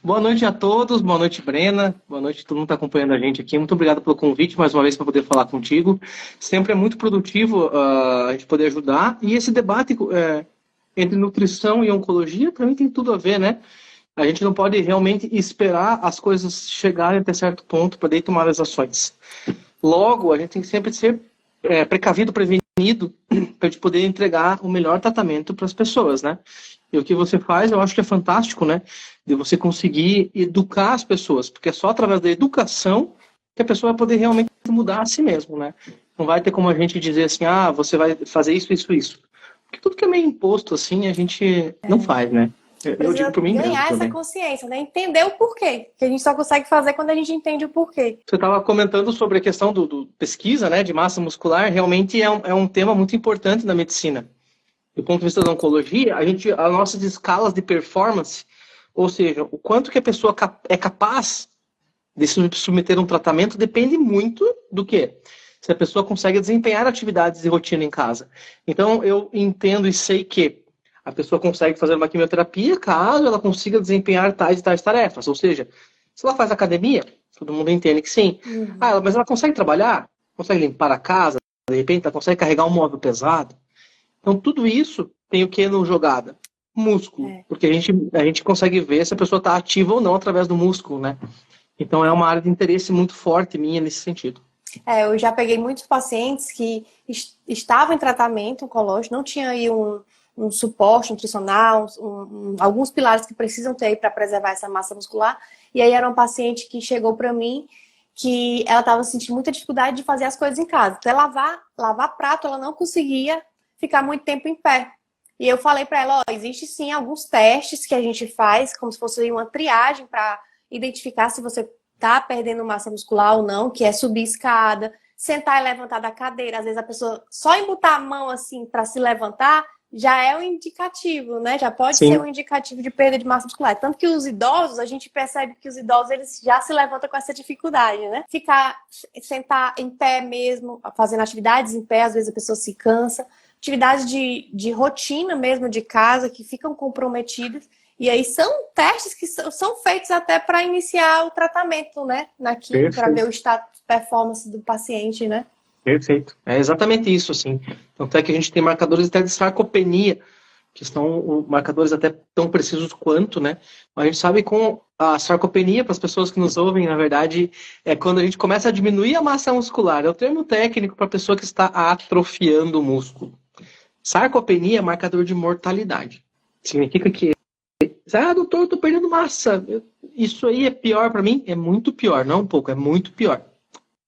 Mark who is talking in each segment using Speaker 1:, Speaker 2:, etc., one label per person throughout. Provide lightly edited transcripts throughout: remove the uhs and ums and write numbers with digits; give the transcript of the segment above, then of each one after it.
Speaker 1: Boa noite a todos, boa noite, Brena, boa noite a todo mundo que está acompanhando a gente aqui. Muito obrigado pelo convite, mais uma vez, para poder falar contigo. Sempre é muito produtivo a gente poder ajudar. E esse debate entre nutrição e oncologia, para mim, tem tudo a ver, né? A gente não pode realmente esperar as coisas chegarem até certo ponto para daí tomar as ações. Logo, a gente tem que sempre ser precavido, prevenido, para a gente poder entregar o melhor tratamento para as pessoas, né? E o que você faz, eu acho que é fantástico, né? De você conseguir educar as pessoas, porque é só através da educação que a pessoa vai poder realmente mudar a si mesmo, né? Não vai ter como a gente dizer assim, você vai fazer isso, isso, isso. Porque tudo que é meio imposto, assim, a gente não faz, né? Eu digo por mim mesmo
Speaker 2: ganhar essa consciência, né? Entender o porquê. Que a gente só consegue fazer quando a gente entende o porquê.
Speaker 1: Você estava comentando sobre a questão do pesquisa, né? De massa muscular. Realmente é um tema muito importante na medicina. Do ponto de vista da oncologia, as nossas escalas de performance, ou seja, o quanto que a pessoa é capaz de se submeter a um tratamento, depende muito do quê? Se a pessoa consegue desempenhar atividades de rotina em casa. Então, eu entendo e sei que a pessoa consegue fazer uma quimioterapia caso ela consiga desempenhar tais e tais tarefas. Ou seja, se ela faz academia, todo mundo entende que sim. Mas ela consegue trabalhar? Consegue limpar a casa? De repente, ela consegue carregar um móvel pesado? Então, tudo isso tem o que no jogada? Músculo. Porque a gente consegue ver se a pessoa está ativa ou não através do músculo, né? Então, é uma área de interesse muito forte minha nesse sentido.
Speaker 2: Eu já peguei muitos pacientes que estavam em tratamento oncológico, não tinha aí um suporte nutricional, alguns pilares que precisam ter aí para preservar essa massa muscular. E aí era um paciente que chegou para mim que ela estava sentindo muita dificuldade de fazer as coisas em casa. Até lavar prato, ela não conseguia ficar muito tempo em pé. E eu falei para ela, existe sim alguns testes que a gente faz, como se fosse uma triagem para identificar se você está perdendo massa muscular ou não, que é subir escada, sentar e levantar da cadeira. Às vezes a pessoa, só em botar a mão assim para se levantar, já é um indicativo, né? Já pode ser um indicativo de perda de massa muscular. Tanto que os idosos, a gente percebe que os idosos, eles já se levantam com essa dificuldade, né? Sentar em pé mesmo, fazendo atividades em pé, às vezes a pessoa se cansa. Atividades de rotina mesmo, de casa, que ficam comprometidas. E aí são testes que são feitos até para iniciar o tratamento, né? Na química, para ver o estado de performance do paciente, né?
Speaker 1: Perfeito. É exatamente isso, assim. Tanto é que a gente tem marcadores até de sarcopenia, que são marcadores até tão precisos quanto, né? Mas a gente sabe com a sarcopenia, para as pessoas que nos ouvem, na verdade, é quando a gente começa a diminuir a massa muscular. É o termo técnico para a pessoa que está atrofiando o músculo. Sarcopenia é marcador de mortalidade. Significa que doutor, eu tô perdendo massa. Isso aí é pior para mim? É muito pior, não um pouco, é muito pior.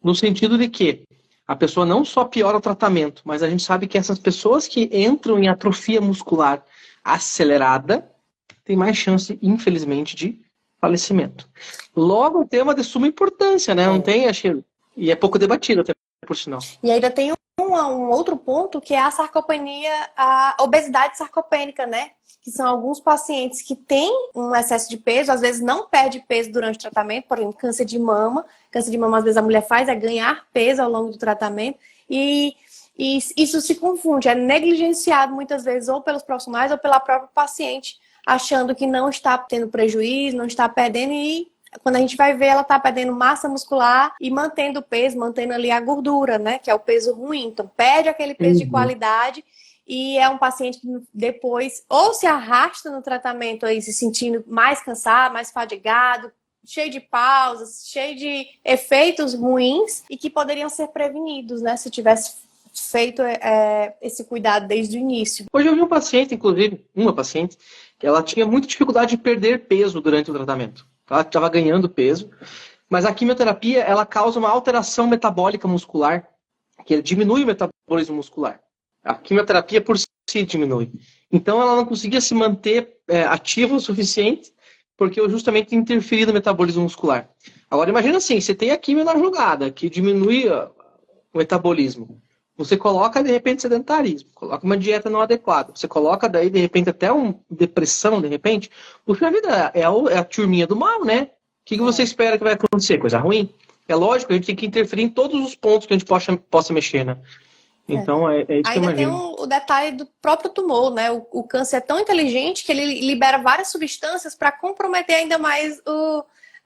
Speaker 1: No sentido de que a pessoa não só piora o tratamento, mas a gente sabe que essas pessoas que entram em atrofia muscular acelerada têm mais chance, infelizmente, de falecimento. Logo, um tema de suma importância, né? Não tem, acho, e é pouco debatido até por sinal.
Speaker 2: E ainda tem um outro ponto que é a sarcopenia, a obesidade sarcopênica, né? Que são alguns pacientes que têm um excesso de peso, às vezes não perde peso durante o tratamento, por exemplo, câncer de mama. Câncer de mama, às vezes, a mulher faz ganhar peso ao longo do tratamento. E isso se confunde, é negligenciado muitas vezes ou pelos profissionais ou pela própria paciente, achando que não está tendo prejuízo, não está perdendo, e quando a gente vai ver, ela está perdendo massa muscular e mantendo o peso, mantendo ali a gordura, né? Que é o peso ruim. Então, perde aquele peso de qualidade. E é um paciente que depois ou se arrasta no tratamento aí, se sentindo mais cansado, mais fadigado, cheio de pausas, cheio de efeitos ruins e que poderiam ser prevenidos, né? Se tivesse feito esse cuidado desde o início.
Speaker 1: Hoje eu vi um paciente, inclusive, uma paciente, que ela tinha muita dificuldade de perder peso durante o tratamento. Ela estava ganhando peso, mas a quimioterapia ela causa uma alteração metabólica muscular, que diminui o metabolismo muscular. A quimioterapia por si diminui. Então ela não conseguia se manter ativa o suficiente, porque eu justamente interferi no metabolismo muscular. Agora imagina assim, você tem a quimio na jogada, que diminui o metabolismo. Você coloca, de repente, sedentarismo, coloca uma dieta não adequada, você coloca daí, de repente, até uma depressão, de repente. Puxa vida, é a turminha do mal, né? O que você espera que vai acontecer? Coisa ruim? É lógico, a gente tem que interferir em todos os pontos que a gente possa mexer, né? Então, é isso que eu
Speaker 2: Ainda tem
Speaker 1: imagino.
Speaker 2: o detalhe do próprio tumor, né? O câncer é tão inteligente que ele libera várias substâncias para comprometer ainda mais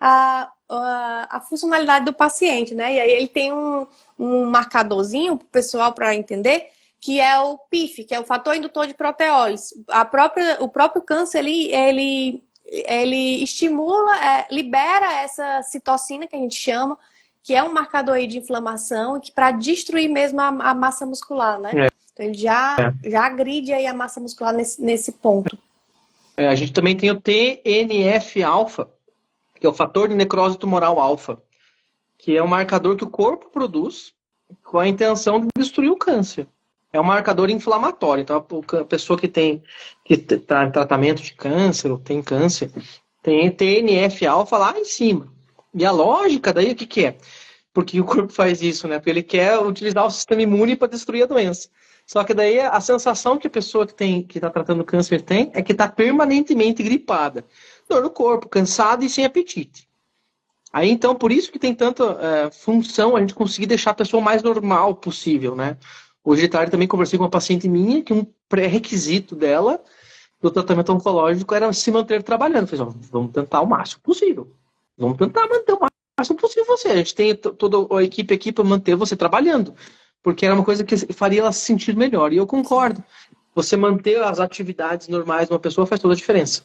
Speaker 2: a funcionalidade do paciente, né? E aí ele tem um marcadorzinho para o pessoal para entender, que é o PIF, que é o fator indutor de proteólise. O próprio câncer, ele estimula, libera essa citocina, que a gente chama, que é um marcador aí de inflamação, que para destruir mesmo a massa muscular, né? Então ele já agride aí a massa muscular nesse ponto.
Speaker 1: A gente também tem o TNF-alfa, que é o fator de necrose tumoral alfa, que é um marcador que o corpo produz com a intenção de destruir o câncer. É um marcador inflamatório. Então, a pessoa que está em tratamento de câncer ou tem câncer, tem TNF-alfa lá em cima. E a lógica daí, o que é? Porque o corpo faz isso, né? Porque ele quer utilizar o sistema imune para destruir a doença. Só que daí a sensação que a pessoa que está tratando câncer tem é que está permanentemente gripada. Dor no corpo, cansado e sem apetite. Aí, então, por isso que tem tanta função a gente conseguir deixar a pessoa o mais normal possível, né? Hoje de tarde também conversei com uma paciente minha que um pré-requisito dela do tratamento oncológico era se manter trabalhando. Eu falei, vamos tentar o máximo possível. Vamos tentar manter o máximo possível você. A gente tem toda a equipe aqui para manter você trabalhando. Porque era uma coisa que faria ela se sentir melhor. E eu concordo. Você manter as atividades normais de uma pessoa faz toda a diferença.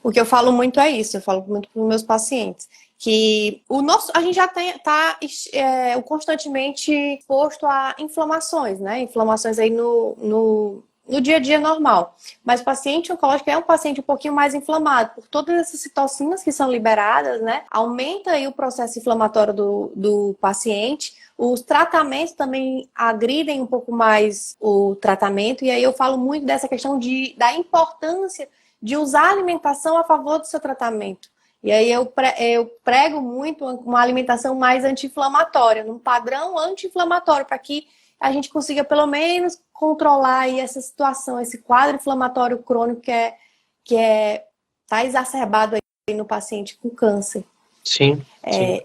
Speaker 2: O que eu falo muito é isso. Eu falo muito para os meus pacientes. Que a gente já está constantemente exposto a inflamações, né? Inflamações aí no dia a dia normal. Mas o paciente oncológico é um paciente um pouquinho mais inflamado. Por todas essas citocinas que são liberadas, né? Aumenta aí o processo inflamatório do paciente. Os tratamentos também agridem um pouco mais o tratamento. E aí eu falo muito dessa questão da importância de usar a alimentação a favor do seu tratamento. E aí eu prego muito uma alimentação mais anti-inflamatória, num padrão anti-inflamatório, para que a gente consiga pelo menos controlar aí essa situação, esse quadro inflamatório crônico que tá exacerbado aí no paciente com câncer.
Speaker 1: Sim.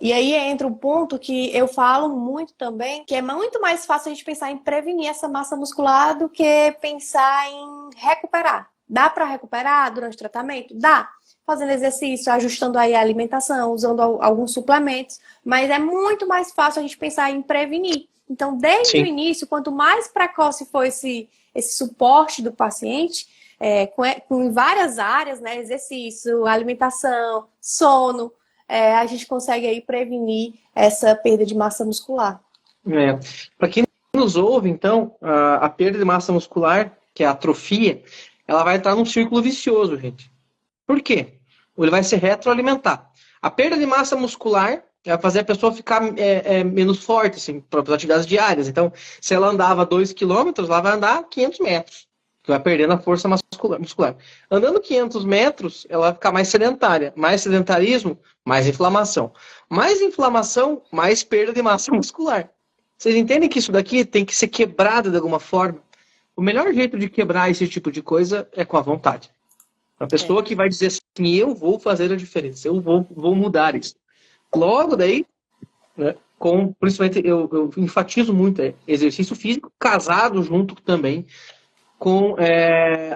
Speaker 2: E aí entra um ponto que eu falo muito também, que é muito mais fácil a gente pensar em prevenir essa massa muscular do que pensar em recuperar. Dá para recuperar durante o tratamento? Dá. Fazendo exercício, ajustando aí a alimentação, usando alguns suplementos, mas é muito mais fácil a gente pensar em prevenir. Então, desde o início, quanto mais precoce for esse suporte do paciente, com várias áreas, né, exercício, alimentação, sono, a gente consegue aí prevenir essa perda de massa muscular.
Speaker 1: Para quem nos ouve, então, a perda de massa muscular, que é a atrofia, ela vai entrar num círculo vicioso, gente. Por quê? Ele vai se retroalimentar. A perda de massa muscular vai fazer a pessoa ficar menos forte, assim, para as atividades diárias. Então, se ela andava 2 km, ela vai andar 500 metros. Vai perdendo a força muscular. Andando 500 metros, ela vai ficar mais sedentária. Mais sedentarismo, mais inflamação. Mais inflamação, mais perda de massa muscular. Vocês entendem que isso daqui tem que ser quebrado de alguma forma? O melhor jeito de quebrar esse tipo de coisa é com a vontade. A pessoa que vai dizer assim, eu vou fazer a diferença, eu vou mudar isso. Logo daí, né, principalmente eu enfatizo muito exercício físico casado junto também com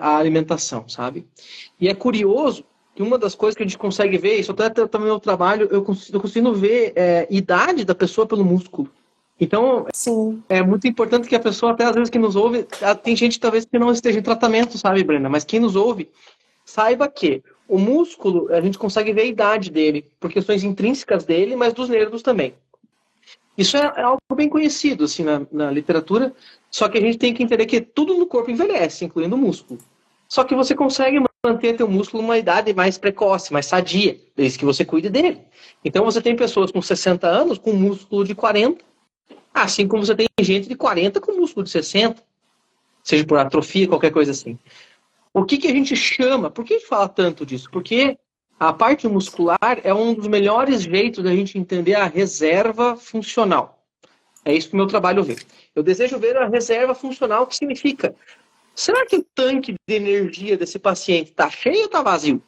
Speaker 1: a alimentação, sabe? E é curioso que uma das coisas que a gente consegue ver, isso até também no meu trabalho, eu consigo ver idade da pessoa pelo músculo. Então,
Speaker 2: sim,
Speaker 1: é muito importante que a pessoa, até às vezes que nos ouve, tem gente talvez que não esteja em tratamento, sabe, Brenda? Mas quem nos ouve, saiba que o músculo, a gente consegue ver a idade dele, por questões intrínsecas dele, mas dos nervos também. Isso é algo bem conhecido, assim, na literatura, só que a gente tem que entender que tudo no corpo envelhece, incluindo o músculo. Só que você consegue manter teu músculo numa idade mais precoce, mais sadia, desde que você cuide dele. Então você tem pessoas com 60 anos com músculo de 40, assim como você tem gente de 40 com músculo de 60, seja por atrofia, qualquer coisa assim. O que a gente chama? Por que a gente fala tanto disso? Porque a parte muscular é um dos melhores jeitos da gente entender a reserva funcional. É isso que o meu trabalho vê. Eu desejo ver a reserva funcional, que significa, será que o tanque de energia desse paciente está cheio ou está vazio?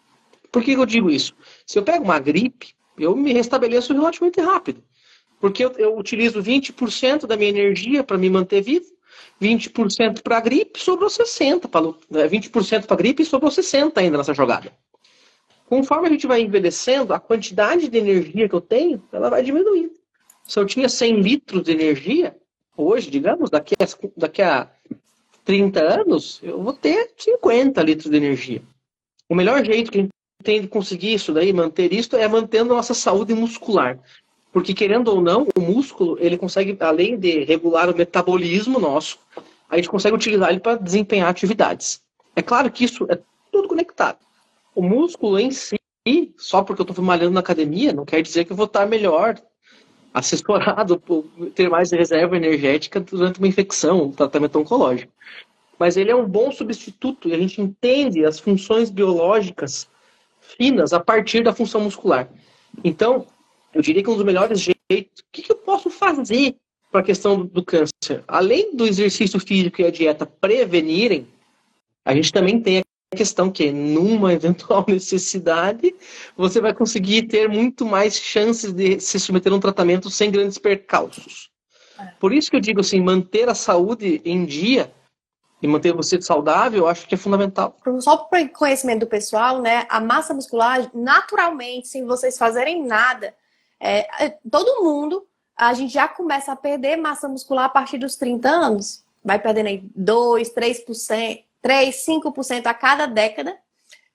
Speaker 1: Por que eu digo isso? Se eu pego uma gripe, eu me restabeleço relativamente rápido. Porque eu utilizo 20% da minha energia para me manter vivo, 20% para gripe, sobrou 60%. 20% para gripe e sobrou 60% ainda nessa jogada. Conforme a gente vai envelhecendo, a quantidade de energia que eu tenho, ela vai diminuindo. Se eu tinha 100 litros de energia, hoje, digamos, daqui a 30 anos, eu vou ter 50 litros de energia. O melhor jeito que a gente tem de conseguir isso daí, manter isso, é mantendo a nossa saúde muscular. Porque, querendo ou não, o músculo, ele consegue, além de regular o metabolismo nosso, a gente consegue utilizar ele para desempenhar atividades. É claro que isso é tudo conectado. O músculo em si, só porque eu estou malhando na academia, não quer dizer que eu vou estar melhor, assessorado por ter mais reserva energética durante uma infecção, um tratamento oncológico. Mas ele é um bom substituto e a gente entende as funções biológicas finas a partir da função muscular. Então, eu diria que um dos melhores jeitos, o que eu posso fazer para a questão do câncer? Além do exercício físico e a dieta prevenirem, a gente também tem a questão que, numa eventual necessidade, você vai conseguir ter muito mais chances de se submeter a um tratamento sem grandes percalços. Por isso que eu digo assim, manter a saúde em dia e manter você saudável, eu acho que é fundamental.
Speaker 2: Só para conhecimento do pessoal, né? A massa muscular, naturalmente, sem vocês fazerem nada, todo mundo, a gente já começa a perder massa muscular a partir dos 30 anos. Vai perdendo aí 2%, 3%, 3%, 5% a cada década.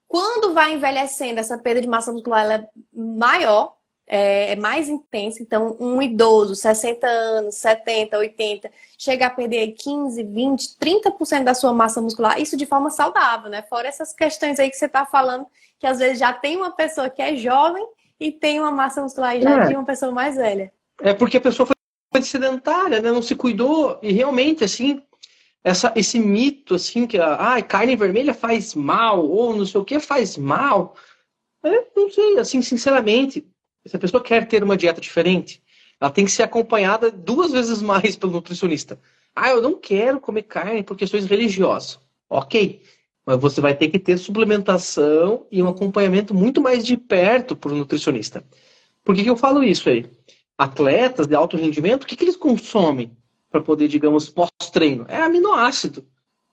Speaker 2: Quando vai envelhecendo, essa perda de massa muscular ela é maior, é mais intensa. Então, um idoso, 60 anos, 70, 80, chega a perder 15, 20, 30% da sua massa muscular. Isso de forma saudável, né? Fora essas questões aí que você está falando, que às vezes já tem uma pessoa que é jovem e tem uma massa muscular já de uma pessoa mais velha.
Speaker 1: É porque a pessoa foi sedentária, né? Não se cuidou. E realmente, assim, esse mito, assim, que carne vermelha faz mal, ou não sei o que faz mal. Não sei, assim, sinceramente, se a pessoa quer ter uma dieta diferente, ela tem que ser acompanhada 2 vezes mais pelo nutricionista. Eu não quero comer carne por questões religiosas. Ok, mas você vai ter que ter suplementação e um acompanhamento muito mais de perto por um nutricionista. Por que eu falo isso aí? Atletas de alto rendimento, o que eles consomem para poder, digamos, pós-treino? É aminoácido,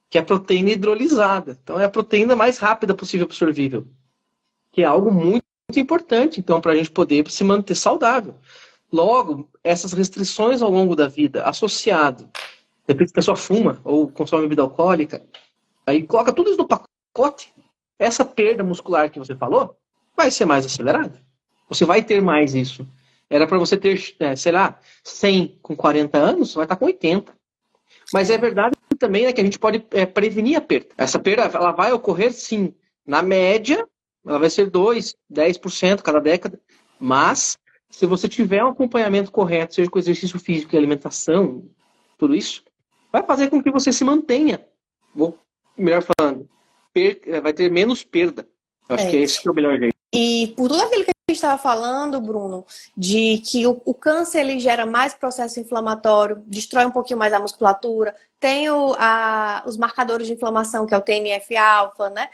Speaker 1: que é proteína hidrolisada. Então, é a proteína mais rápida possível absorvível, que é algo muito importante, então, para a gente poder se manter saudável. Logo, essas restrições ao longo da vida, associado, de repente a pessoa fuma ou consome bebida alcoólica, aí coloca tudo isso no pacote, essa perda muscular que você falou, vai ser mais acelerada. Você vai ter mais isso. Era para você ter, 100 com 40 anos, você vai estar com 80. Mas é verdade também, né, que a gente pode prevenir a perda. Essa perda, ela vai ocorrer, sim, na média, ela vai ser 2%, 10% cada década, mas se você tiver um acompanhamento correto, seja com exercício físico e alimentação, tudo isso, vai fazer com que você se mantenha, melhor falando, vai ter menos perda. Eu acho que esse é o melhor jeito.
Speaker 2: E por tudo aquilo que a gente estava falando, Bruno, de que o câncer ele gera mais processo inflamatório, destrói um pouquinho mais a musculatura, tem os marcadores de inflamação, que é o TNF-alfa, né?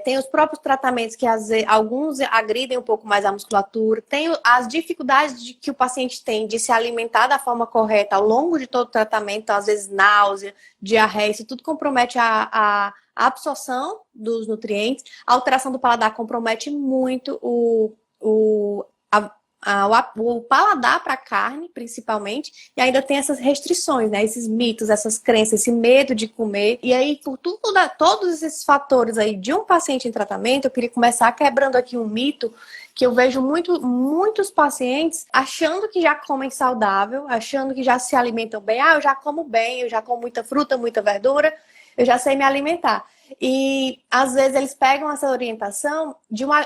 Speaker 2: Tem os próprios tratamentos que alguns agridem um pouco mais a musculatura, tem as dificuldades que o paciente tem de se alimentar da forma correta ao longo de todo o tratamento, então, às vezes náusea, diarreia, isso tudo compromete a absorção dos nutrientes. A alteração do paladar compromete muito o paladar para a carne, principalmente, e ainda tem essas restrições, né? Esses mitos, essas crenças, esse medo de comer. E aí, por todos esses fatores aí de um paciente em tratamento, eu queria começar quebrando aqui um mito que eu vejo muitos pacientes achando que já comem saudável, achando que já se alimentam bem. Eu já como bem, eu já como muita fruta, muita verdura, eu já sei me alimentar. E, às vezes, eles pegam essa orientação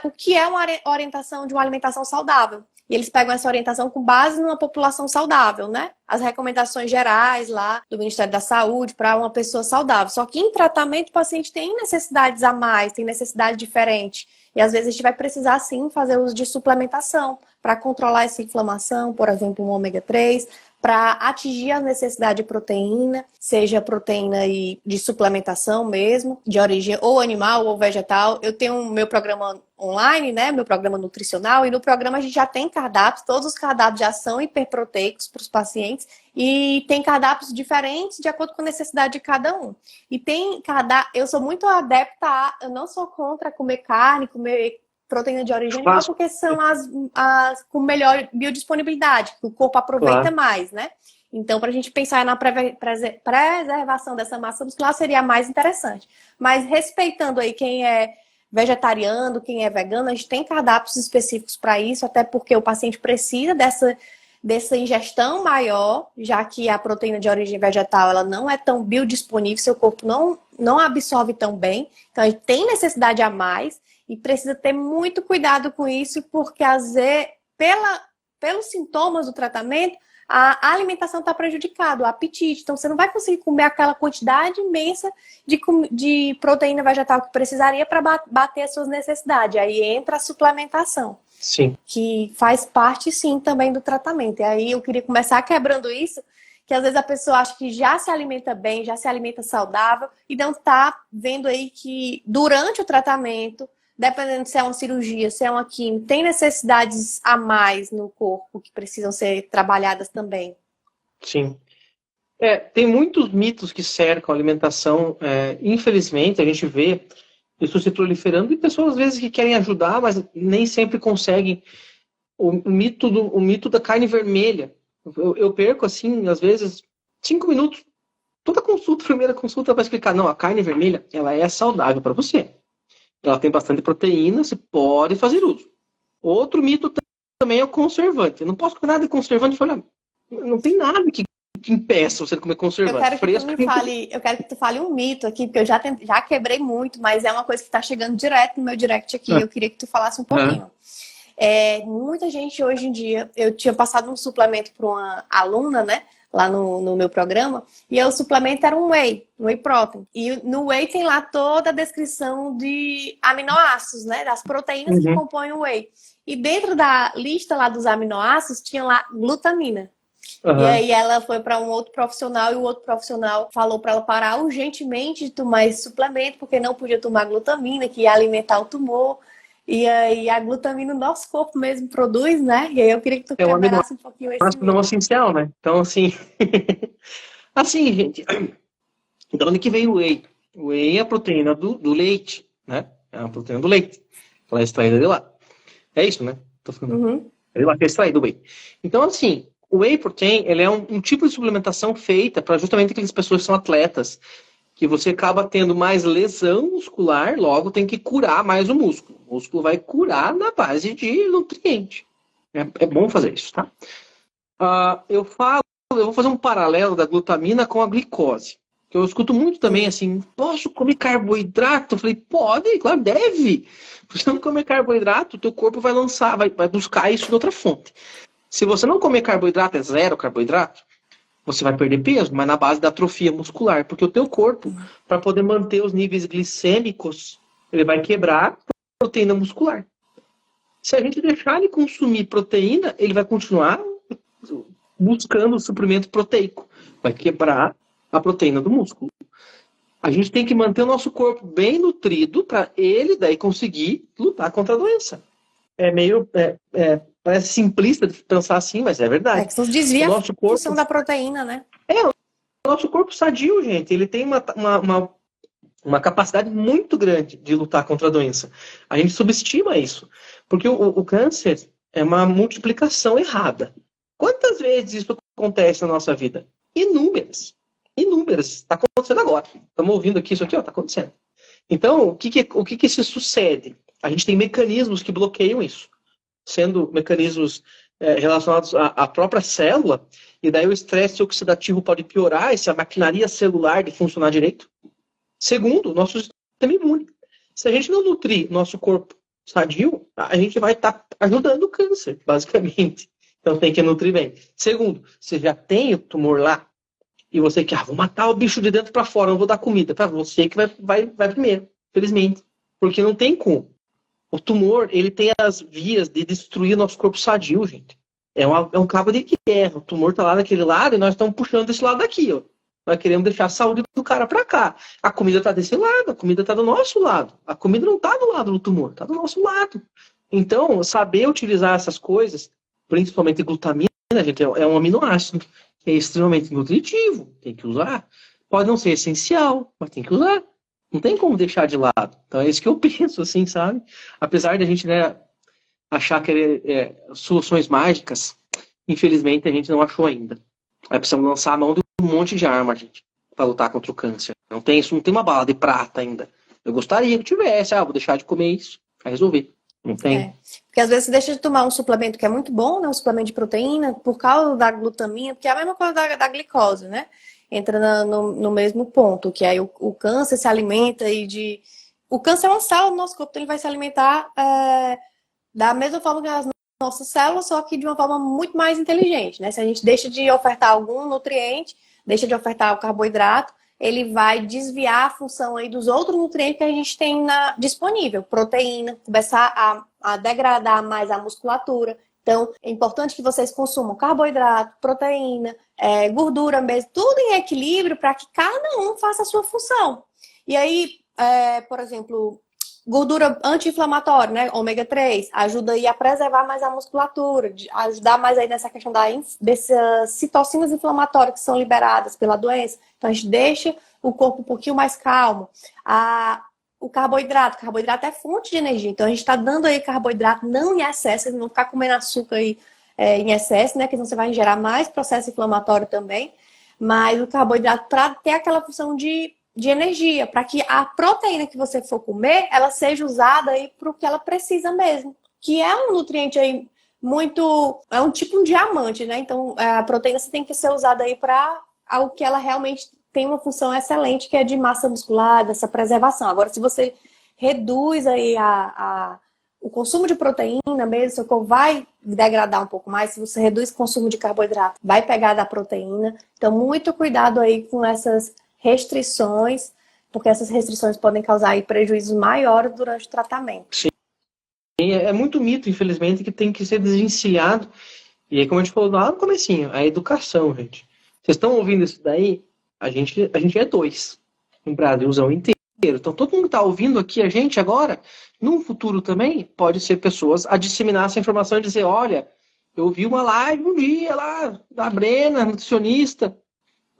Speaker 2: o que é uma orientação de uma alimentação saudável. E eles pegam essa orientação com base numa população saudável, né? As recomendações gerais lá do Ministério da Saúde para uma pessoa saudável. Só que em tratamento o paciente tem necessidades a mais, tem necessidade diferente. E às vezes a gente vai precisar sim fazer uso de suplementação para controlar essa inflamação, por exemplo, um ômega 3, para atingir a necessidade de proteína, seja proteína de suplementação mesmo, de origem ou animal ou vegetal. Eu tenho o meu programa online, né, meu programa nutricional, e no programa a gente já tem cardápios, todos os cardápios já são hiperproteicos para os pacientes, e tem cardápios diferentes de acordo com a necessidade de cada um. E tem cardápio, eu sou muito adepta eu não sou contra comer carne, comer proteína de origem animal, porque são as com melhor biodisponibilidade, que o corpo aproveita mais, né? Então, para a gente pensar na preservação dessa massa muscular, seria mais interessante. Mas respeitando aí quem é vegetariano, quem é vegano, a gente tem cardápios específicos para isso, até porque o paciente precisa dessa ingestão maior, já que a proteína de origem vegetal ela não é tão biodisponível, seu corpo não absorve tão bem, então a gente tem necessidade a mais e precisa ter muito cuidado com isso, porque às vezes, pelos sintomas do tratamento, a alimentação está prejudicada, o apetite. Então, você não vai conseguir comer aquela quantidade imensa de proteína vegetal que precisaria para bater as suas necessidades. Aí entra a suplementação.
Speaker 1: Sim.
Speaker 2: Que faz parte, sim, também do tratamento. E aí eu queria começar quebrando isso, que às vezes a pessoa acha que já se alimenta bem, já se alimenta saudável, e não está vendo aí que durante o tratamento, dependendo se é uma cirurgia, se é uma quimio, tem necessidades a mais no corpo que precisam ser trabalhadas também.
Speaker 1: Sim. Tem muitos mitos que cercam a alimentação. Infelizmente, a gente vê isso se proliferando e pessoas, às vezes, que querem ajudar, mas nem sempre conseguem. O mito da carne vermelha. Eu perco, assim, às vezes, 5 minutos. Toda primeira consulta, vai explicar. Não, a carne vermelha, ela é saudável para você. Ela tem bastante proteína, você pode fazer uso. Outro mito também é o conservante. Eu não posso comer nada de conservante. Olha, não tem nada que impeça você de comer conservante.
Speaker 2: Eu quero que tu fale um mito aqui, porque eu já quebrei muito, mas é uma coisa que está chegando direto no meu direct aqui. Eu queria que tu falasse um pouquinho. Muita gente hoje em dia, eu tinha passado um suplemento para uma aluna, né? Lá no meu programa, e o suplemento era um whey protein. E no whey tem lá toda a descrição de aminoácidos, né? Das proteínas que compõem o whey. E dentro da lista lá dos aminoácidos tinha lá glutamina. E aí ela foi para um outro profissional e o outro profissional falou para ela parar urgentemente de tomar esse suplemento, porque não podia tomar glutamina, que ia alimentar o tumor. E aí a glutamina o nosso corpo mesmo produz, né? E aí eu queria que tu quebrasse um pouquinho esse mito.
Speaker 1: Não essencial, né? Então, assim... assim, gente... De onde que veio o whey? O whey é a proteína do leite, né? É a proteína do leite. Ela é extraída de lá. É isso, né? Tô falando. É de lá que é extraído o whey. Então, assim... O whey protein, ele é um tipo de suplementação feita para justamente aquelas pessoas que são atletas, que você acaba tendo mais lesão muscular, logo tem que curar mais o músculo. O músculo vai curar na base de nutriente. É bom fazer isso, tá? Eu vou fazer um paralelo da glutamina com a glicose. Eu escuto muito também assim, posso comer carboidrato? Eu falei, pode, claro, deve. Se você não comer carboidrato, o teu corpo vai buscar isso de outra fonte. Se você não comer carboidrato, é zero carboidrato, você vai perder peso, mas na base da atrofia muscular. Porque o teu corpo, para poder manter os níveis glicêmicos, ele vai quebrar a proteína muscular. Se a gente deixar ele consumir proteína, ele vai continuar buscando o suprimento proteico. Vai quebrar a proteína do músculo. A gente tem que manter o nosso corpo bem nutrido para ele daí conseguir lutar contra a doença. Parece simplista de pensar assim, mas é verdade.
Speaker 2: Que isso desvia a função da proteína, né?
Speaker 1: O nosso corpo sadio, gente, ele tem uma capacidade muito grande de lutar contra a doença. A gente subestima isso. Porque o câncer é uma multiplicação errada. Quantas vezes isso acontece na nossa vida? Inúmeras. Inúmeras. Está acontecendo agora. Estamos ouvindo aqui, isso aqui está acontecendo. Então, o que se sucede? A gente tem mecanismos que bloqueiam isso. Sendo mecanismos relacionados à própria célula, e daí o estresse oxidativo pode piorar essa maquinaria celular de funcionar direito. Segundo, o nosso sistema imune. Se a gente não nutrir nosso corpo sadio, a gente vai estar ajudando o câncer, basicamente. Então tem que nutrir bem. Segundo, você já tem o tumor lá, e você quer, vou matar o bicho de dentro para fora, não vou dar comida. Para você que vai primeiro, felizmente. Porque não tem como. O tumor, ele tem as vias de destruir nosso corpo sadio, gente. É um cabo de guerra. O tumor tá lá daquele lado e nós estamos puxando desse lado aqui, ó. Nós queremos deixar a saúde do cara para cá. A comida tá desse lado, a comida tá do nosso lado. A comida não tá do lado do tumor, tá do nosso lado. Então, saber utilizar essas coisas, principalmente glutamina, gente, é um aminoácido. É extremamente nutritivo, tem que usar. Pode não ser essencial, mas tem que usar. Não tem como deixar de lado. Então é isso que eu penso, assim, sabe? Apesar de a gente, né, achar que soluções mágicas, infelizmente a gente não achou ainda. Aí precisamos lançar a mão de um monte de arma, gente, para lutar contra o câncer. Não tem uma bala de prata ainda. Eu gostaria que tivesse, vou deixar de comer isso, vai resolver. Não tem.
Speaker 2: Porque às vezes você deixa de tomar um suplemento que é muito bom, né? Um suplemento de proteína, por causa da glutamina, porque é a mesma coisa da glicose, né? Entra no mesmo ponto, que aí o câncer se alimenta O câncer é uma célula do nosso corpo, então ele vai se alimentar da mesma forma que as nossas células, só que de uma forma muito mais inteligente, né? Se a gente deixa de ofertar algum nutriente, deixa de ofertar o carboidrato, ele vai desviar a função aí dos outros nutrientes que a gente tem disponível. Proteína, começar a degradar mais a musculatura. Então, é importante que vocês consumam carboidrato, proteína, gordura mesmo, tudo em equilíbrio para que cada um faça a sua função. E aí, por exemplo, gordura anti-inflamatória, né? Ômega 3, ajuda aí a preservar mais a musculatura, ajudar mais aí nessa questão dessas citocinas inflamatórias que são liberadas pela doença. Então, a gente deixa o corpo um pouquinho mais calmo. O carboidrato é fonte de energia. Então, a gente está dando aí carboidrato não em excesso, vocês não vão ficar comendo açúcar aí, em excesso, né? Que senão você vai gerar mais processo inflamatório também. Mas o carboidrato para ter aquela função de energia, para que a proteína que você for comer, ela seja usada aí para o que ela precisa mesmo. Que é um nutriente aí é um tipo um diamante, né? Então, a proteína você tem que ser usada aí para algo que ela realmente tem uma função excelente, que é de massa muscular, dessa preservação. Agora, se você reduz aí o consumo de proteína mesmo, seu corpo vai degradar um pouco mais. Se você reduz o consumo de carboidrato, vai pegar da proteína. Então, muito cuidado aí com essas restrições, porque essas restrições podem causar aí prejuízos maiores durante o tratamento.
Speaker 1: Sim. É muito mito, infelizmente, que tem que ser desvencilhado. E aí, como a gente falou lá no comecinho, a educação, gente. Vocês estão ouvindo isso daí? A gente é 2 no Brasilzão inteiro. Então, todo mundo que está ouvindo aqui a gente agora, no futuro também, pode ser pessoas a disseminar essa informação e dizer, olha, eu vi uma live um dia lá da Brena, nutricionista,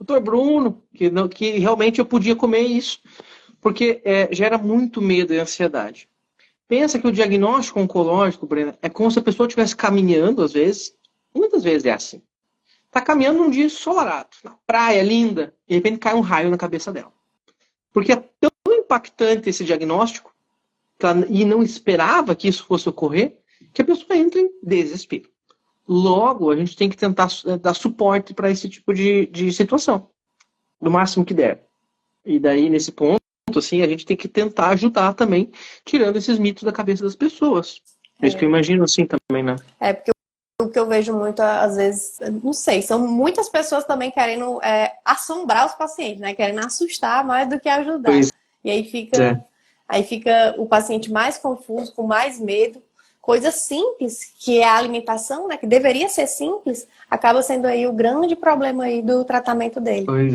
Speaker 1: Dr. Bruno, que realmente eu podia comer isso. Porque gera muito medo e ansiedade. Pensa que o diagnóstico oncológico, Brena, é como se a pessoa estivesse caminhando, às vezes, muitas vezes é assim. Está caminhando num dia ensolarado, na praia linda, e de repente cai um raio na cabeça dela. Porque é tão impactante esse diagnóstico, e não esperava que isso fosse ocorrer, que a pessoa entra em desespero. Logo, a gente tem que tentar dar suporte para esse tipo de situação, do máximo que der. E daí, nesse ponto, assim, a gente tem que tentar ajudar também, tirando esses mitos da cabeça das pessoas. É isso que eu imagino assim também, né?
Speaker 2: Porque o que eu vejo muito, às vezes, não sei, são muitas pessoas também querendo assombrar os pacientes, né? Querendo assustar mais do que ajudar.
Speaker 1: Pois
Speaker 2: e aí fica o paciente mais confuso, com mais medo. Coisa simples, que é a alimentação, né? Que deveria ser simples, acaba sendo aí o grande problema aí do tratamento dele.
Speaker 1: Pois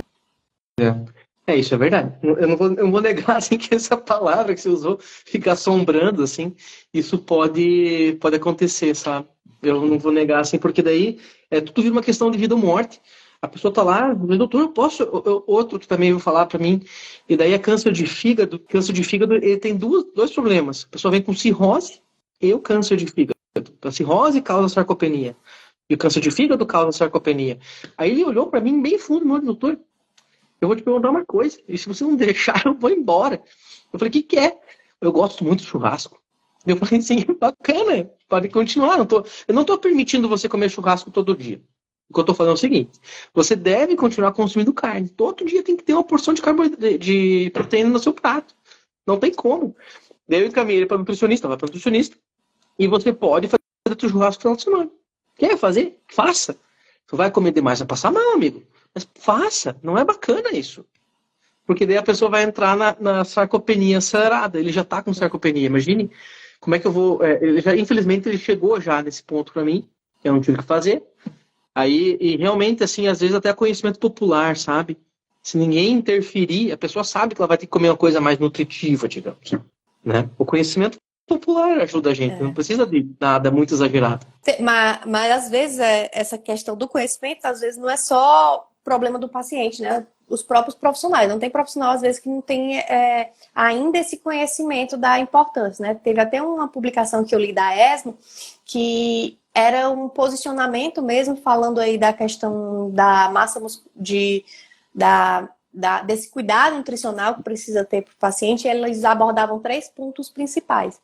Speaker 1: é. Isso é verdade. Eu não vou negar assim, que essa palavra que você usou, fica assombrando, assim, isso pode acontecer, sabe? Eu não vou negar, assim, porque daí tudo vira uma questão de vida ou morte. A pessoa tá lá, doutor, eu posso... Outro que também veio falar para mim, e daí é câncer de fígado. Câncer de fígado, ele tem dois problemas. A pessoa vem com cirrose e o câncer de fígado. A cirrose causa sarcopenia. E o câncer de fígado causa sarcopenia. Aí ele olhou para mim bem fundo, meu doutor, eu vou te perguntar uma coisa, e se você não deixar, eu vou embora. Eu falei, o que é? Eu gosto muito de churrasco. Eu falei, sim, bacana, pode continuar. Eu não estou permitindo você comer churrasco todo dia. O que eu estou falando é o seguinte, você deve continuar consumindo carne. Todo dia tem que ter uma porção de proteína no seu prato. Não tem como. Daí eu encaminhei ele para nutricionista, vai para nutricionista, e você pode fazer o churrasco no final de semana. Quer fazer? Faça. Você vai comer demais, vai passar mal, amigo. Mas faça, não é bacana isso. Porque daí a pessoa vai entrar na sarcopenia acelerada. Ele já está com sarcopenia. Imagine como é que eu vou... infelizmente ele chegou já nesse ponto para mim. eu não tive o que fazer. Aí, e realmente, assim, às vezes até conhecimento popular, sabe? Se ninguém interferir, a pessoa sabe que ela vai ter que comer uma coisa mais nutritiva, digamos, né? O conhecimento popular ajuda a gente, não precisa de nada muito exagerado.
Speaker 2: Mas às vezes essa questão do conhecimento, às vezes não é só problema do paciente, né? Os próprios profissionais. Não tem profissional, às vezes, que não tem ainda esse conhecimento da importância, né? Teve até uma publicação que eu li da ESMO, que era um posicionamento mesmo, falando aí da questão da massa desse cuidado nutricional que precisa ter para o paciente, e eles abordavam 3 pontos principais.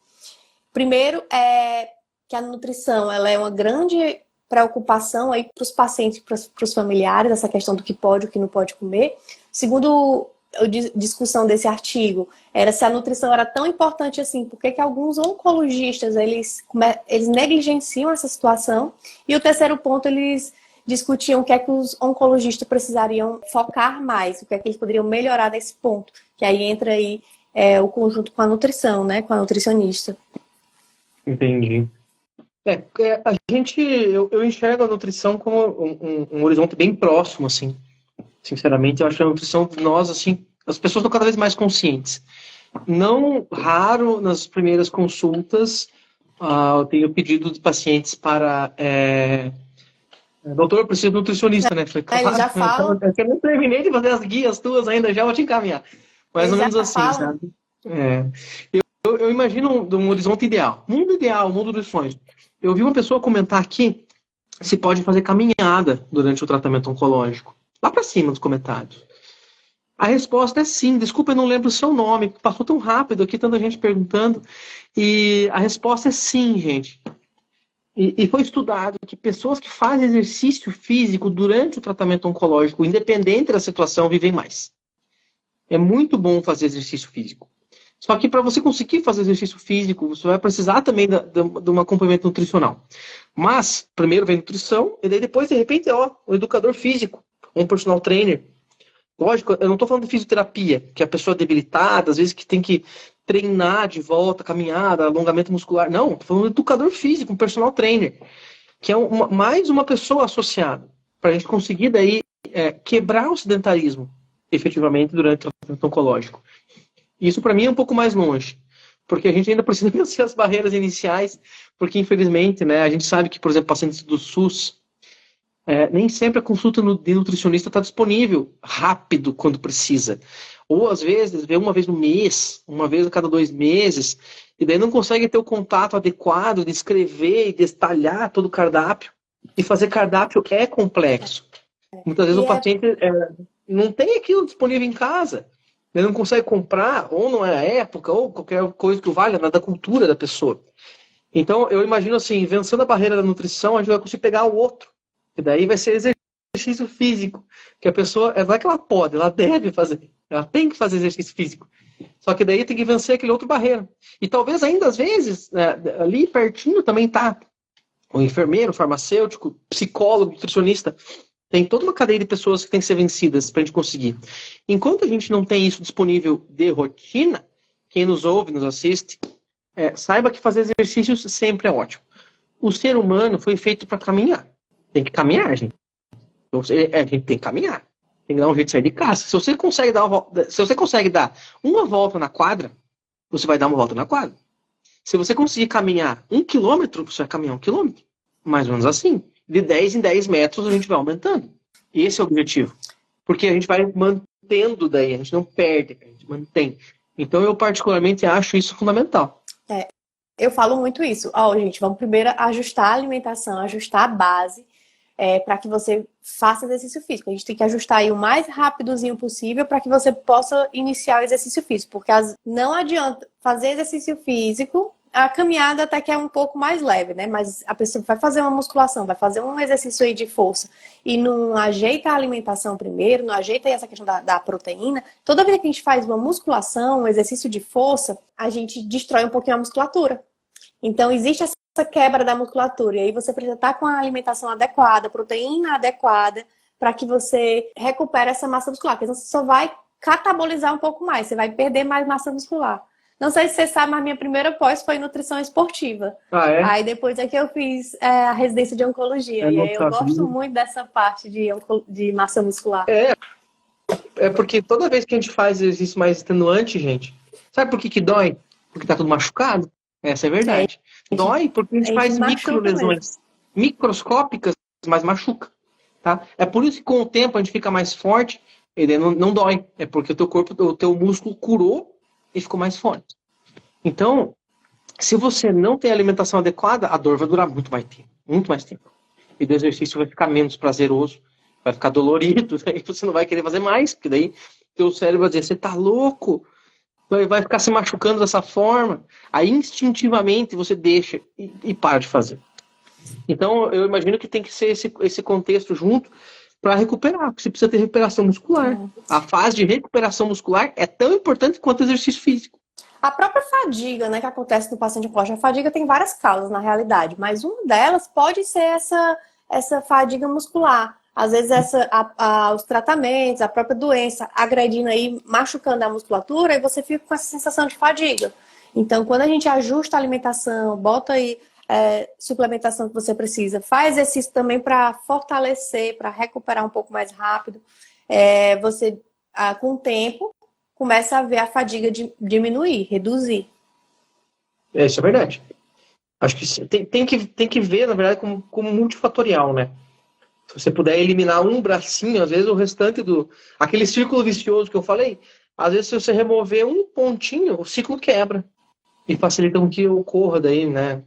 Speaker 2: Primeiro é que a nutrição ela é uma grande preocupação aí para os pacientes, para os familiares, essa questão do que pode e o que não pode comer. Segundo a discussão desse artigo, era se a nutrição era tão importante assim, por que alguns oncologistas eles negligenciam essa situação. E o terceiro ponto, eles discutiam o que é que os oncologistas precisariam focar mais, o que é que eles poderiam melhorar nesse ponto, que aí entra aí o conjunto com a nutrição, né, com a nutricionista.
Speaker 1: Entendi. Eu enxergo a nutrição como um horizonte bem próximo, assim. Sinceramente, eu acho que a nutrição, nós, assim, as pessoas estão cada vez mais conscientes. Não raro, nas primeiras consultas, eu tenho pedido de pacientes para... doutor, eu preciso de nutricionista, né? Falei,
Speaker 2: Ele já fala.
Speaker 1: Eu não terminei de fazer as guias tuas ainda, já vou te encaminhar. Mais ou menos assim, sabe? Eu imagino um horizonte ideal. Mundo ideal, mundo dos sonhos. Eu vi uma pessoa comentar aqui se pode fazer caminhada durante o tratamento oncológico. Lá para cima dos comentários. A resposta é sim. Desculpa, eu não lembro o seu nome. Passou tão rápido aqui, tanta gente perguntando. E a resposta é sim, gente. E foi estudado que pessoas que fazem exercício físico durante o tratamento oncológico, independente da situação, vivem mais. É muito bom fazer exercício físico. Só que para você conseguir fazer exercício físico, você vai precisar também de um acompanhamento nutricional. Mas, primeiro vem nutrição, e daí depois, de repente, o educador físico, um personal trainer. Lógico, eu não estou falando de fisioterapia, que é a pessoa debilitada, às vezes que tem que treinar de volta, caminhada, alongamento muscular. Não, estou falando de educador físico, um personal trainer, que é mais uma pessoa associada, para a gente conseguir daí quebrar o sedentarismo, efetivamente, durante o tratamento oncológico. Isso, para mim, é um pouco mais longe, porque a gente ainda precisa vencer as barreiras iniciais, porque, infelizmente, né, a gente sabe que, por exemplo, pacientes do SUS, nem sempre a consulta de nutricionista está disponível rápido quando precisa. Ou, às vezes, vê uma vez no mês, uma vez a cada 2 meses, e daí não consegue ter o contato adequado de escrever e detalhar todo o cardápio. E fazer cardápio é complexo. Muitas vezes o paciente não tem aquilo disponível em casa. Ele não consegue comprar, ou não é a época, ou qualquer coisa que valha da cultura da pessoa. Então, eu imagino assim, vencendo a barreira da nutrição, a gente vai conseguir pegar o outro. E daí vai ser exercício físico. Que a pessoa, não é que ela pode, ela deve fazer. Ela tem que fazer exercício físico. Só que daí tem que vencer aquele outro barreira. E talvez ainda, às vezes, ali pertinho também tá o enfermeiro, o farmacêutico, psicólogo, nutricionista. Tem toda uma cadeia de pessoas que tem que ser vencidas para a gente conseguir. Enquanto a gente não tem isso disponível de rotina, quem nos ouve, nos assiste, saiba que fazer exercícios sempre é ótimo. O ser humano foi feito para caminhar. Tem que caminhar, gente. Então, a gente tem que caminhar. Tem que dar um jeito de sair de casa. Se você consegue dar uma volta na quadra, você vai dar uma volta na quadra. Se você conseguir caminhar 1 quilômetro, você vai caminhar 1 quilômetro. Mais ou menos assim. De 10 em 10 metros a gente vai aumentando. Esse é o objetivo. Porque a gente vai mantendo daí, a gente não perde, a gente mantém. Então eu particularmente acho isso fundamental.
Speaker 2: Eu falo muito isso. Gente, vamos primeiro ajustar a alimentação, ajustar a base, para que você faça exercício físico. A gente tem que ajustar aí o mais rapidozinho possível para que você possa iniciar o exercício físico. Porque não adianta fazer exercício físico. A caminhada até que é um pouco mais leve, né? Mas a pessoa vai fazer uma musculação, vai fazer um exercício aí de força e não ajeita a alimentação primeiro, não ajeita aí essa questão da proteína. Toda vez que a gente faz uma musculação, um exercício de força, a gente destrói um pouquinho a musculatura. Então, existe essa quebra da musculatura. E aí você precisa estar com a alimentação adequada, proteína adequada, para que você recupere essa massa muscular. Porque senão você só vai catabolizar um pouco mais, você vai perder mais massa muscular. Não sei se você sabe, mas minha primeira pós foi nutrição esportiva.
Speaker 1: Ah, é?
Speaker 2: Aí depois é que eu fiz a residência de oncologia.
Speaker 1: Eu
Speaker 2: E
Speaker 1: não
Speaker 2: aí eu gosto
Speaker 1: sabia.
Speaker 2: muito dessa parte de massa muscular.
Speaker 1: É porque toda vez que a gente faz exercício mais extenuante, gente, sabe por que que dói? Porque tá tudo machucado? Essa é a
Speaker 2: É,
Speaker 1: verdade. Dói porque a
Speaker 2: a
Speaker 1: gente
Speaker 2: gente
Speaker 1: faz micro
Speaker 2: machuca mesmo.
Speaker 1: lesões microscópicas, mas machuca, tá? É por isso que com o tempo a gente fica mais forte, e daí não dói. É porque o teu corpo, o teu músculo curou e ficou mais forte. Então, se você não tem alimentação adequada, a dor vai durar muito mais tempo, muito mais tempo. E do exercício vai ficar menos prazeroso, vai ficar dolorido, daí você não vai querer fazer mais, porque daí teu cérebro vai dizer, você tá louco? Vai ficar se machucando dessa forma. Aí instintivamente você deixa e para de fazer. Então eu imagino que tem que ser esse contexto junto para recuperar, porque você precisa ter recuperação muscular. A fase de recuperação muscular é tão importante quanto o exercício físico.
Speaker 2: A própria fadiga, né, que acontece no paciente oncológico, a fadiga tem várias causas na realidade, mas uma delas pode ser essa fadiga muscular. Às vezes os tratamentos, a própria doença agredindo aí, machucando a musculatura, e você fica com essa sensação de fadiga. Então, quando a gente ajusta a alimentação, bota aí suplementação que você precisa, faz exercício também para fortalecer, para recuperar um pouco mais rápido, você, com o tempo, começa a ver a fadiga diminuir, reduzir.
Speaker 1: Isso é verdade. Acho que tem que ver, na verdade, como multifatorial, né? Se você puder eliminar um bracinho, às vezes o restante aquele círculo vicioso que eu falei, às vezes se você remover um pontinho, o ciclo quebra. E facilita com que ocorra daí, né?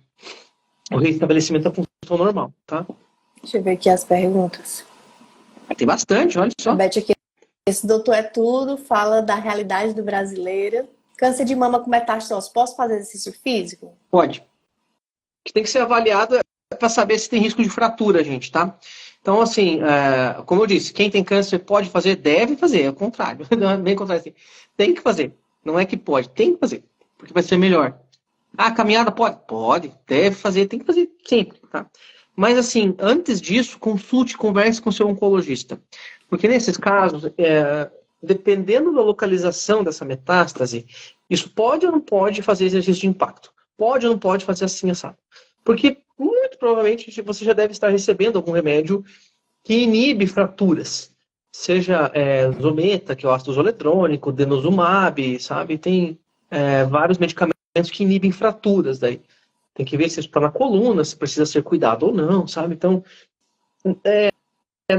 Speaker 1: O reestabelecimento da função normal, tá?
Speaker 2: Deixa eu ver aqui as perguntas.
Speaker 1: Tem bastante, olha
Speaker 2: A
Speaker 1: só.
Speaker 2: Beth aqui, esse doutor é tudo, fala da realidade do brasileiro. Câncer de mama com metástase, posso fazer exercício físico?
Speaker 1: Pode. O que tem que ser avaliado é para saber se tem risco de fratura, gente, tá? Então, assim, como eu disse, quem tem câncer pode fazer, deve fazer, é o contrário. Não é bem o contrário, assim. Tem que fazer. Não é que pode, tem que fazer, porque vai ser melhor. Ah, caminhada pode? Pode, deve fazer, tem que fazer sempre, tá? Mas, assim, antes disso, consulte, converse com seu oncologista. Porque nesses casos, dependendo da localização dessa metástase, isso pode ou não pode fazer exercício de impacto. Pode ou não pode fazer assim, assado. Porque, muito provavelmente, você já deve estar recebendo algum remédio que inibe fraturas. Seja Zometa, que é o ácido zoletrônico, denosumab, sabe? Tem vários medicamentos que inibem fraturas daí. Tem que ver se isso está na coluna, se precisa ser cuidado ou não, sabe? Então,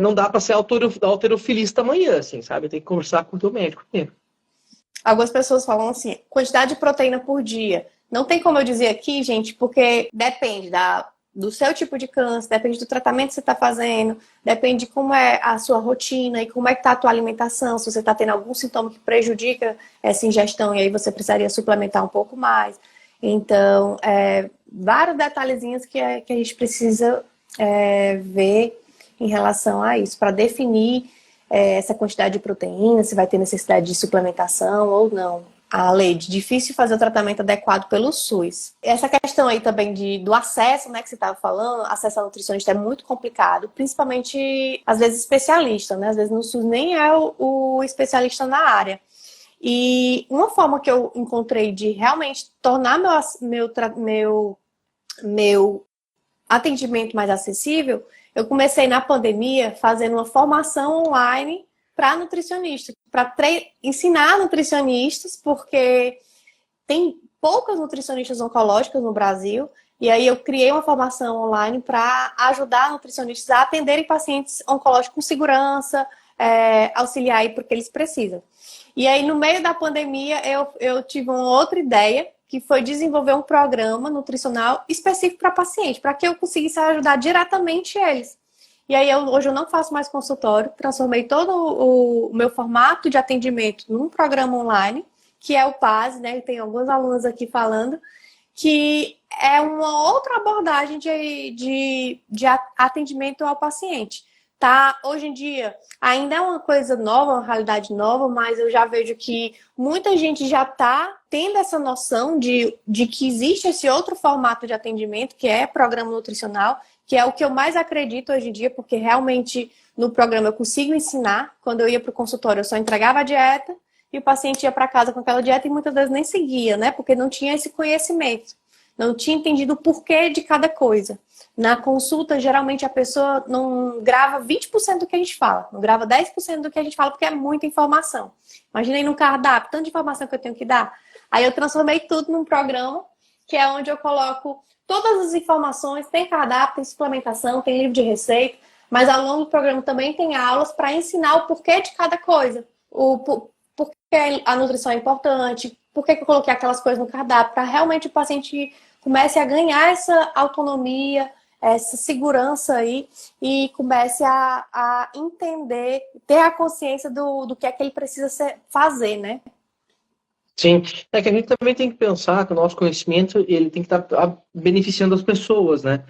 Speaker 1: não dá para ser alterofilista amanhã, assim, sabe? Tem que conversar com o teu médico primeiro.
Speaker 2: Algumas pessoas falam assim, quantidade de proteína por dia. Não tem como eu dizer aqui, gente, porque depende do seu tipo de câncer, depende do tratamento que você está fazendo, depende de como é a sua rotina e como é que está a tua alimentação, se você está tendo algum sintoma que prejudica essa ingestão e aí você precisaria suplementar um pouco mais. Então, vários detalhezinhos que a gente precisa ver em relação a isso, para definir essa quantidade de proteína, se vai ter necessidade de suplementação ou não. A Leide, difícil fazer o tratamento adequado pelo SUS. Essa questão aí também do acesso, né, que você estava falando, acesso a nutricionista é muito complicado, principalmente, às vezes, especialista, né? Às vezes no SUS nem é o especialista na área. E uma forma que eu encontrei de realmente tornar meu atendimento mais acessível, eu comecei na pandemia fazendo uma formação online para nutricionistas, para ensinar nutricionistas, porque tem poucas nutricionistas oncológicas no Brasil, e aí eu criei uma formação online para ajudar nutricionistas a atenderem pacientes oncológicos com segurança, auxiliar aí porque eles precisam. E aí, no meio da pandemia, eu tive uma outra ideia, que foi desenvolver um programa nutricional específico para paciente, para que eu conseguisse ajudar diretamente eles. E aí, hoje eu não faço mais consultório, transformei todo o meu formato de atendimento num programa online, que é o PAS, né? Tem algumas alunas aqui falando, que é uma outra abordagem de atendimento ao paciente. Tá? Hoje em dia, ainda é uma coisa nova, uma realidade nova, mas eu já vejo que muita gente já está tendo essa noção de que existe esse outro formato de atendimento, que é programa nutricional, que é o que eu mais acredito hoje em dia, porque realmente no programa eu consigo ensinar. Quando eu ia para o consultório, eu só entregava a dieta e o paciente ia para casa com aquela dieta e muitas vezes nem seguia, né? Porque não tinha esse conhecimento, não tinha entendido o porquê de cada coisa. Na consulta, geralmente a pessoa não grava 20% do que a gente fala, não grava 10% do que a gente fala, porque é muita informação. Imaginei no cardápio, tanta informação que eu tenho que dar. Aí eu transformei tudo num programa, que é onde eu coloco todas as informações, tem cardápio, tem suplementação, tem livro de receita, mas ao longo do programa também tem aulas para ensinar o porquê de cada coisa. Por que a nutrição é importante, por que eu coloquei aquelas coisas no cardápio, para realmente o paciente comece a ganhar essa autonomia, essa segurança aí, e comece a entender, ter a consciência do que é que ele precisa fazer, né?
Speaker 1: Sim, é que a gente também tem que pensar que o nosso conhecimento ele tem que estar beneficiando as pessoas, né?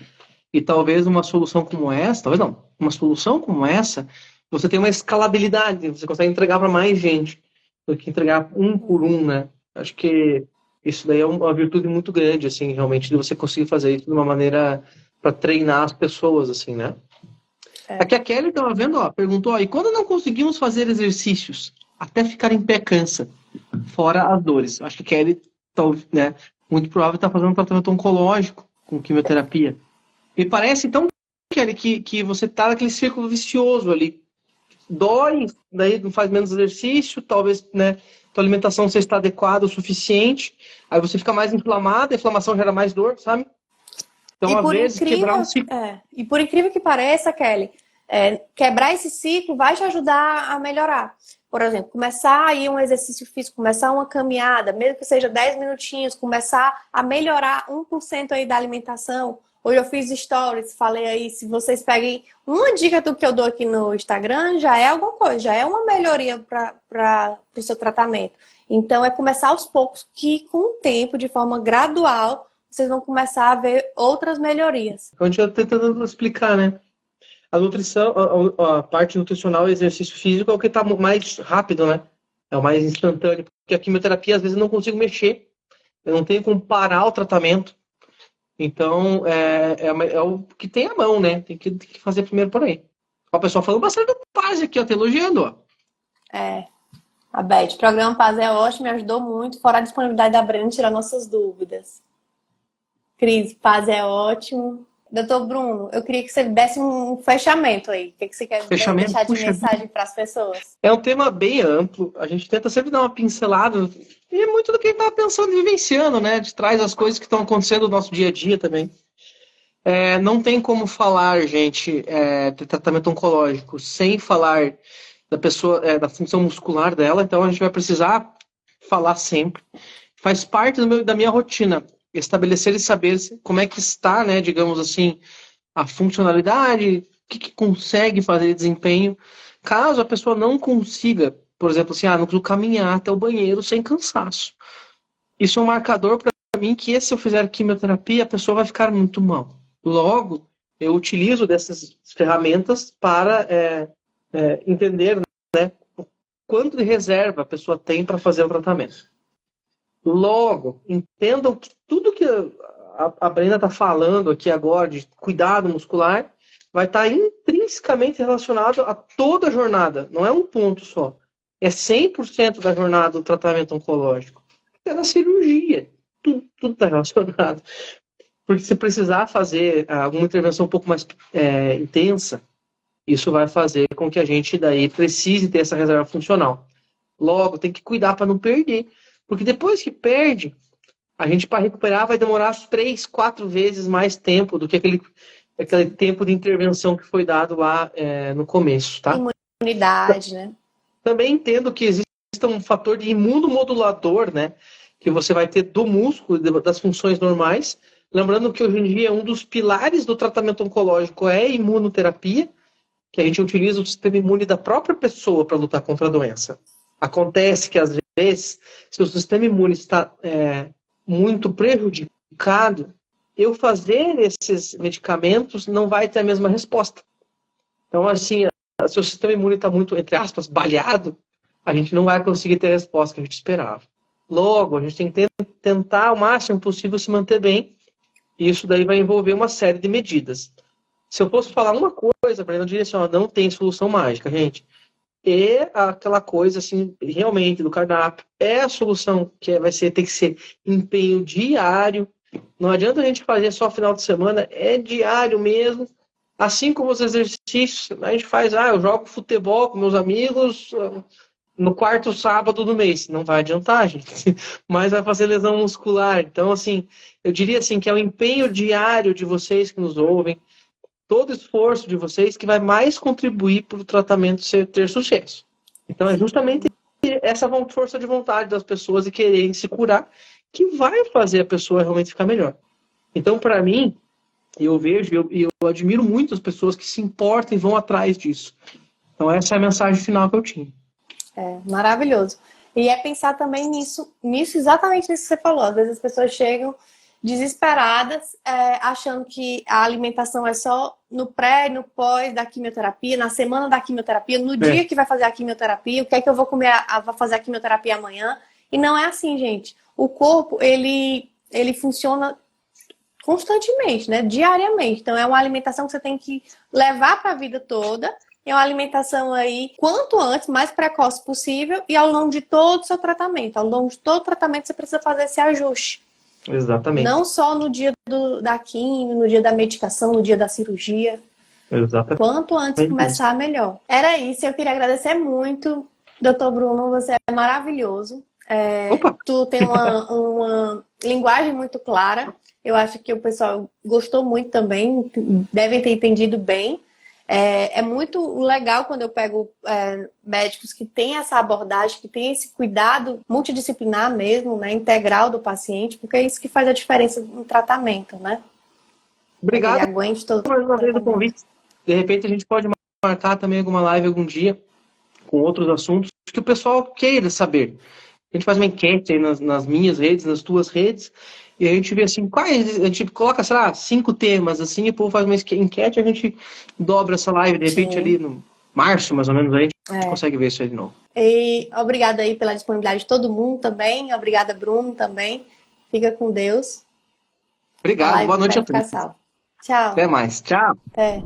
Speaker 1: E talvez uma solução como essa, talvez não, uma solução como essa, você tem uma escalabilidade, você consegue entregar para mais gente do que entregar um por um, né? Acho que isso daí é uma virtude muito grande, assim, realmente, de você conseguir fazer isso de uma maneira para treinar as pessoas, assim, né? Aqui a Kelly estava vendo, ó, perguntou, ó, e quando não conseguimos fazer exercícios, até ficar em pé cansa, fora as dores. Acho que a Kelly, né, muito provável está fazendo um tratamento oncológico com quimioterapia. Me parece, então, Kelly, que você está naquele círculo vicioso ali. Dói, daí não faz menos exercício, talvez, né, tua alimentação não está adequada o suficiente, aí você fica mais inflamado, a inflamação gera mais dor, sabe? Então, às vezes, quebrar um ciclo.
Speaker 2: E por incrível que pareça, Kelly, quebrar esse ciclo vai te ajudar a melhorar. Por exemplo, começar aí um exercício físico, começar uma caminhada, mesmo que seja 10 minutinhos, começar a melhorar 1% aí da alimentação. Hoje eu fiz stories, falei aí, se vocês peguem uma dica do que eu dou aqui no Instagram, já é alguma coisa, já é uma melhoria para o seu tratamento. Então, é começar aos poucos, que com o tempo, de forma gradual, vocês vão começar a ver outras melhorias.
Speaker 1: A gente está tentando explicar, né? A nutrição, a parte nutricional e exercício físico é o que está mais rápido, né? É o mais instantâneo. Porque a quimioterapia, às vezes, eu não consigo mexer. Eu não tenho como parar o tratamento. Então, é o que tem à mão, né? Tem que fazer primeiro por aí. O pessoal falou bastante do Paz aqui, ó, tá elogiando, ó.
Speaker 2: A Beth, o programa Paz é ótimo, me ajudou muito, fora a disponibilidade da Brenda tirar nossas dúvidas. Cris, Paz é ótimo. Doutor Bruno, eu queria que você desse um fechamento aí. O que você quer deixar de mensagem para as pessoas?
Speaker 1: É um tema bem amplo. A gente tenta sempre dar uma pincelada. E é muito do que a gente estava pensando e vivenciando, né? De trás as coisas que estão acontecendo no nosso dia a dia também. Não tem como falar, gente, de tratamento oncológico sem falar da pessoa, da função muscular dela. Então a gente vai precisar falar sempre. Faz parte da minha rotina. Estabelecer e saber como é que está, né, digamos assim, a funcionalidade, o que consegue fazer de desempenho. Caso a pessoa não consiga, por exemplo, assim, não consigo caminhar até o banheiro sem cansaço. Isso é um marcador para mim que se eu fizer quimioterapia, a pessoa vai ficar muito mal. Logo, eu utilizo dessas ferramentas para entender, né, o quanto de reserva a pessoa tem para fazer o tratamento. Logo, entendam que tudo que a Brenda está falando aqui agora de cuidado muscular vai estar intrinsecamente relacionado a toda a jornada. Não é um ponto só. É 100% da jornada do tratamento oncológico. É na cirurgia. Tudo está relacionado. Porque se precisar fazer alguma intervenção um pouco mais intensa, isso vai fazer com que a gente daí precise ter essa reserva funcional. Logo, tem que cuidar para não perder. Porque depois que perde, a gente para recuperar vai demorar 3, 4 vezes mais tempo do que aquele tempo de intervenção que foi dado lá no começo, tá?
Speaker 2: Imunidade, né?
Speaker 1: Também entendo que existe um fator de imunomodulador, né? Que você vai ter do músculo, das funções normais. Lembrando que hoje em dia um dos pilares do tratamento oncológico é a imunoterapia, que a gente utiliza o sistema imune da própria pessoa para lutar contra a doença. Acontece que, às vezes, se o sistema imune está muito prejudicado, eu fazer esses medicamentos não vai ter a mesma resposta. Então, assim, se o sistema imune está muito, entre aspas, baleado, a gente não vai conseguir ter a resposta que a gente esperava. Logo, a gente tem que tentar o máximo possível se manter bem, e isso daí vai envolver uma série de medidas. Se eu fosse falar uma coisa, eu diria assim, não tem solução mágica, gente. é aquela coisa, assim, realmente, do cardápio. É a solução que tem que ser empenho diário. Não adianta a gente fazer só final de semana, é diário mesmo. Assim como os exercícios, a gente faz, eu jogo futebol com meus amigos no quarto sábado do mês. Não vai adiantar, gente. Mas vai fazer lesão muscular. Então, assim, eu diria assim que é o empenho diário de vocês que nos ouvem, todo esforço de vocês que vai mais contribuir para o tratamento ter sucesso. Então, é justamente essa força de vontade das pessoas e quererem se curar que vai fazer a pessoa realmente ficar melhor. Então, para mim, eu vejo e eu admiro muito as pessoas que se importam e vão atrás disso. Então, essa é a mensagem final que eu tinha.
Speaker 2: Maravilhoso. E é pensar também exatamente nisso que você falou. Às vezes as pessoas chegam desesperadas, achando que a alimentação é só no pré, no pós da quimioterapia, na semana da quimioterapia, no dia que vai fazer a quimioterapia, o que é que eu vou comer, vou fazer a quimioterapia amanhã. E não é assim, gente. O corpo, ele funciona constantemente, né? Diariamente. Então, é uma alimentação que você tem que levar para a vida toda. É uma alimentação aí, quanto antes, mais precoce possível e ao longo de todo o seu tratamento. Ao longo de todo o tratamento, você precisa fazer esse ajuste.
Speaker 1: Exatamente.
Speaker 2: Não só no dia da quimio, no dia da medicação, no dia da cirurgia.
Speaker 1: Exatamente.
Speaker 2: Quanto antes começar, melhor. Era isso. Eu queria agradecer muito, Dr. Bruno. Você é maravilhoso. Tu tem uma linguagem muito clara. Eu acho que o pessoal gostou muito também. Devem ter entendido bem. É muito legal quando eu pego médicos que têm essa abordagem, que têm esse cuidado multidisciplinar mesmo, né, integral do paciente, porque é isso que faz a diferença no tratamento, né?
Speaker 1: Obrigado
Speaker 2: aguente todo
Speaker 1: mais uma vez o convite. De repente a gente pode marcar também alguma live algum dia com outros assuntos que o pessoal queira saber. A gente faz uma enquete aí nas minhas redes, nas tuas redes, e a gente vê assim, a gente coloca, sei lá, 5 temas, assim, e o povo faz uma enquete, a gente dobra essa live, de repente, ali no março, mais ou menos, aí a gente consegue ver isso aí de novo.
Speaker 2: E obrigada aí pela disponibilidade de todo mundo também, obrigada, Bruno, também. Fica com Deus.
Speaker 1: Obrigado, boa noite a todos.
Speaker 2: Tchau.
Speaker 1: Até mais, tchau.
Speaker 2: Até.